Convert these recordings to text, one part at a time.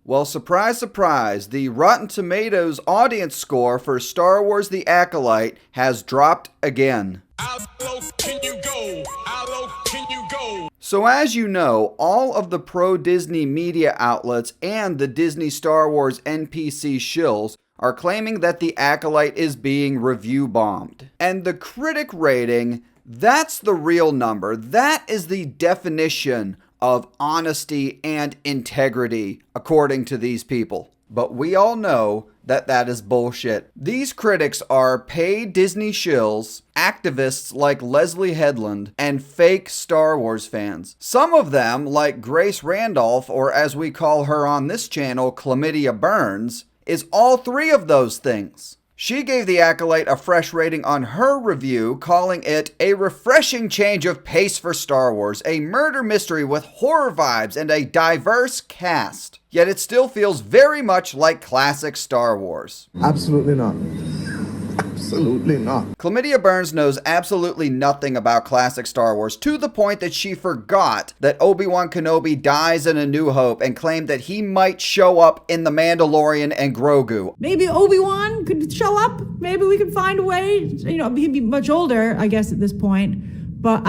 Well, surprise, surprise, the Rotten Tomatoes audience score for Star Wars The Acolyte has dropped again. How low can you go? How low can you go? So as you know, all of the pro-Disney media outlets and the Disney Star Wars NPC shills are claiming that The Acolyte is being review bombed. And the critic rating, that's the real number. That is the definition of honesty and integrity, according to these people. But we all know that that is bullshit. These critics are paid Disney shills, activists like Leslie Headland, and fake Star Wars fans. Some of them, like Grace Randolph, or as we call her on this channel, Chlamydia Burns, is all three of those things. She gave The Acolyte a fresh rating on her review, calling it a refreshing change of pace for Star Wars, a murder mystery with horror vibes and a diverse cast. Yet it still feels very much like classic Star Wars. Absolutely not. Absolutely not. Chlamydia Burns knows absolutely nothing about classic Star Wars, to the point that she forgot that Obi-Wan Kenobi dies in A New Hope and claimed that he might show up in The Mandalorian and Grogu. Maybe Obi-Wan could show up. Maybe we could find a way. You know, he'd be much older, I guess, at this point. But,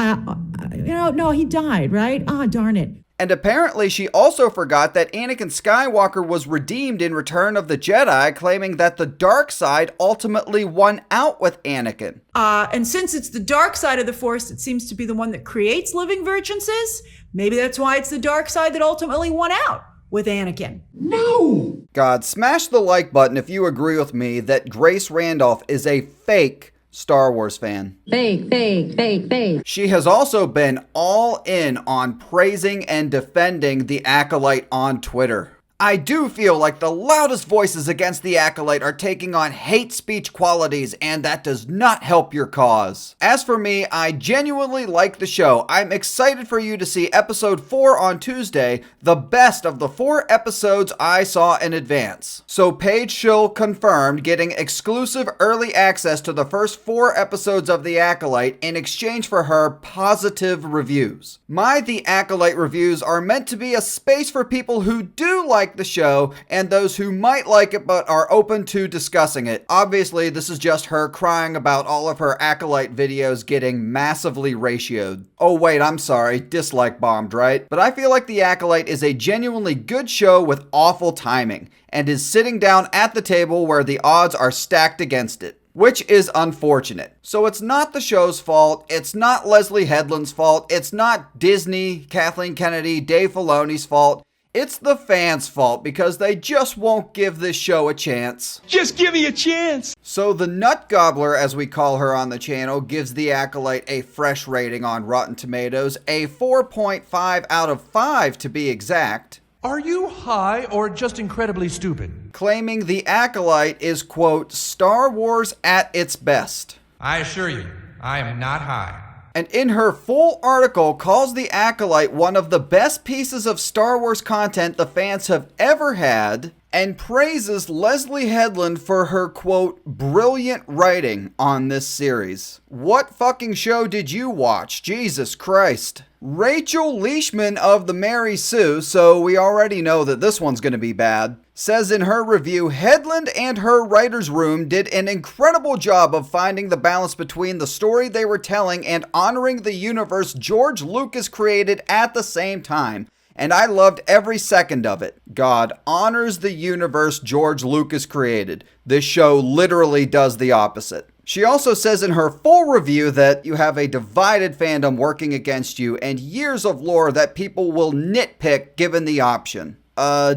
no, he died, right? Ah, darn it. And apparently she also forgot that Anakin Skywalker was redeemed in Return of the Jedi, claiming that the dark side ultimately won out with Anakin. And since it's the dark side of the Force that seems to be the one that creates living virginses, maybe that's why it's the dark side that ultimately won out with Anakin. No! God, smash the like button if you agree with me that Grace Randolph is a fake Star Wars fan. Fake. She has also been all in on praising and defending The Acolyte on Twitter. I do feel like the loudest voices against The Acolyte are taking on hate speech qualities, and that does not help your cause. As for me, I genuinely like the show. I'm excited for you to see episode 4 on Tuesday, the best of the 4 episodes I saw in advance. So Paige Schill confirmed getting exclusive early access to the first 4 episodes of The Acolyte in exchange for her positive reviews. My The Acolyte reviews are meant to be a space for people who do like the show and those who might like it but are open to discussing it. Obviously, this is just her crying about all of her Acolyte videos getting massively ratioed. Oh wait, I'm sorry, dislike bombed, right? But I feel like The Acolyte is a genuinely good show with awful timing, and is sitting down at the table where the odds are stacked against it, which is unfortunate. So it's not the show's fault, it's not Leslie Headland's fault, it's not Disney, Kathleen Kennedy, Dave Filoni's fault. It's the fans' fault because they just won't give this show a chance. Just give me a chance. So the Nut Gobbler, as we call her on the channel, gives The Acolyte a fresh rating on Rotten Tomatoes, a 4.5 out of 5 to be exact. Are you high or just incredibly stupid? Claiming The Acolyte is, quote, Star Wars at its best. I assure you, I am not high. And in her full article calls The Acolyte one of the best pieces of Star Wars content the fans have ever had, and praises Leslie Headland for her, quote, brilliant writing on this series. What fucking show did you watch? Jesus Christ. Rachel Leishman of the Mary Sue, so we already know that this one's gonna be bad, says in her review, Headland and her writer's room did an incredible job of finding the balance between the story they were telling and honoring the universe George Lucas created at the same time. And I loved every second of it. God honors the universe George Lucas created. This show literally does the opposite. She also says in her full review that you have a divided fandom working against you and years of lore that people will nitpick given the option.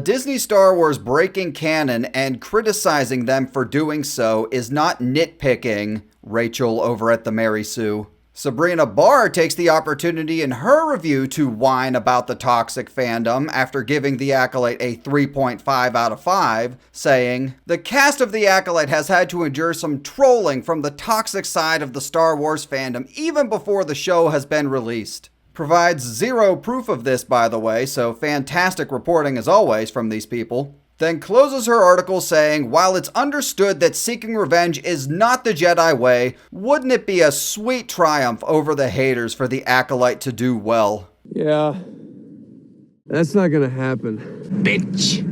Disney Star Wars breaking canon and criticizing them for doing so is not nitpicking, Rachel over at the Mary Sue. Sabrina Barr takes the opportunity in her review to whine about the toxic fandom after giving The Acolyte a 3.5 out of 5, saying, the cast of The Acolyte has had to endure some trolling from the toxic side of the Star Wars fandom even before the show has been released. Provides zero proof of this, by the way, so fantastic reporting as always from these people. Then closes her article saying, while it's understood that seeking revenge is not the Jedi way, wouldn't it be a sweet triumph over the haters for The Acolyte to do well? Yeah, that's not gonna happen. Bitch.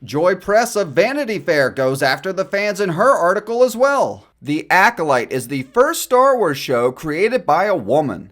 Joy Press of Vanity Fair goes after the fans in her article as well. The Acolyte is the first Star Wars show created by a woman.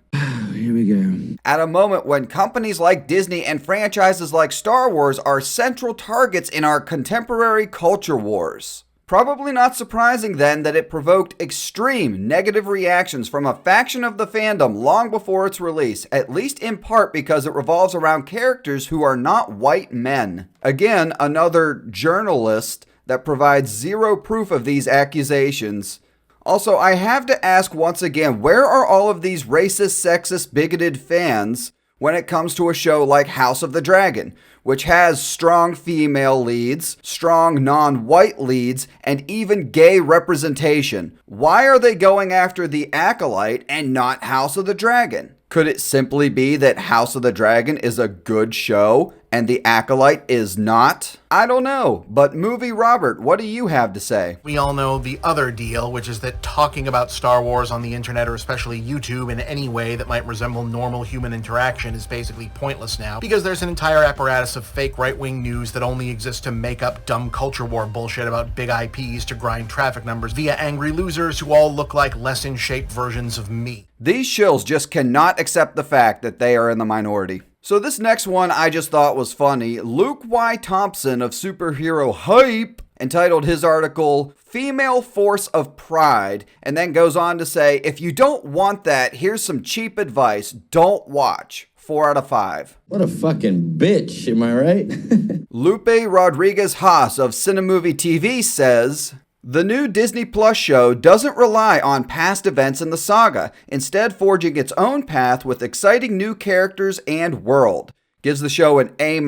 Here we go. At a moment when companies like Disney and franchises like Star Wars are central targets in our contemporary culture wars. Probably not surprising then that it provoked extreme negative reactions from a faction of the fandom long before its release, at least in part because it revolves around characters who are not white men. Again, another journalist that provides zero proof of these accusations. Also, I have to ask once again, where are all of these racist, sexist, bigoted fans when it comes to a show like House of the Dragon, which has strong female leads, strong non-white leads, and even gay representation? Why are they going after The Acolyte and not House of the Dragon? Could it simply be that House of the Dragon is a good show and The Acolyte is not? I don't know, but Movie Robert, what do you have to say? We all know the other deal, which is that talking about Star Wars on the internet, or especially YouTube, in any way that might resemble normal human interaction is basically pointless now, because there's an entire apparatus of fake right-wing news that only exists to make up dumb culture war bullshit about big IPs to grind traffic numbers via angry losers who all look like less in shape versions of me. These shills just cannot accept the fact that they are in the minority. So this next one I just thought was funny. Luke Y. Thompson of Superhero Hype entitled his article, Female Force of Pride, and then goes on to say, if you don't want that, here's some cheap advice. Don't watch. 4 out of 5. What a fucking bitch, am I right? Lupe Rodriguez Haas of Cinemovie TV says, the new Disney Plus show doesn't rely on past events in the saga, instead forging its own path with exciting new characters and world. Gives the show an A-.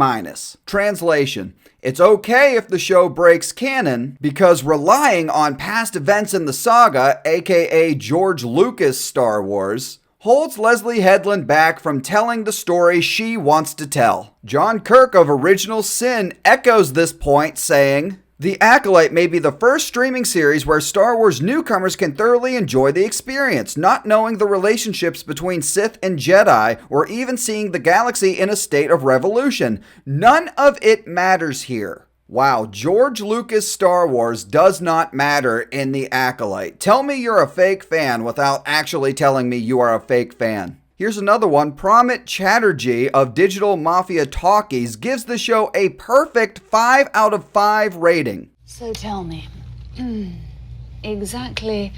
Translation: it's okay if the show breaks canon, because relying on past events in the saga, aka George Lucas Star Wars, holds Leslie Headland back from telling the story she wants to tell. John Kirk of Original Sin echoes this point, saying, The Acolyte may be the first streaming series where Star Wars newcomers can thoroughly enjoy the experience, not knowing the relationships between Sith and Jedi, or even seeing the galaxy in a state of revolution. None of it matters here. Wow, George Lucas Star Wars does not matter in The Acolyte. Tell me you're a fake fan without actually telling me you are a fake fan. Here's another one. Pramit Chatterjee of Digital Mafia Talkies gives the show a perfect 5 out of 5 rating. So tell me, exactly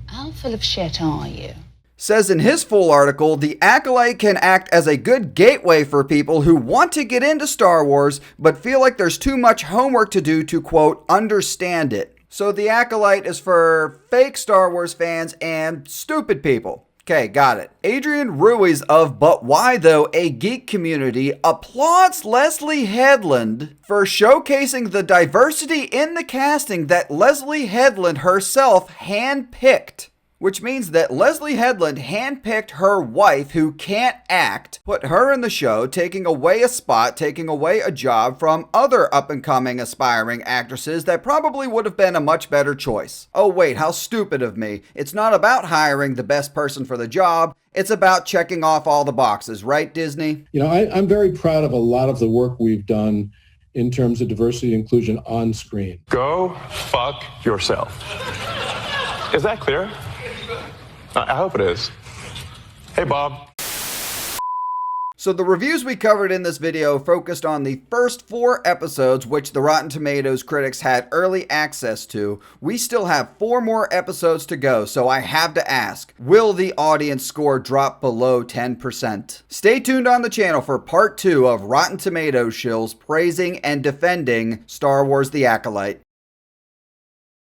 how full of shit are you? Says in his full article, The Acolyte can act as a good gateway for people who want to get into Star Wars, but feel like there's too much homework to do to, quote, understand it. So The Acolyte is for fake Star Wars fans and stupid people. Okay, got it. Adrian Ruiz of But Why Though, a Geek Community, applauds Leslie Headland for showcasing the diversity in the casting that Leslie Headland herself handpicked. Which means that Leslie Headland handpicked her wife, who can't act, put her in the show, taking away a spot, taking away a job from other up-and-coming aspiring actresses that probably would have been a much better choice. Oh wait, how stupid of me. It's not about hiring the best person for the job, it's about checking off all the boxes, right, Disney? You know, I'm very proud of a lot of the work we've done in terms of diversity and inclusion on screen. Go fuck yourself. Is that clear? I hope it is. Hey, Bob. So the reviews we covered in this video focused on the first 4 episodes, which the Rotten Tomatoes critics had early access to. We still have 4 more episodes to go, so I have to ask, will the audience score drop below 10%? Stay tuned on the channel for part 2 of Rotten Tomatoes shills praising and defending Star Wars The Acolyte.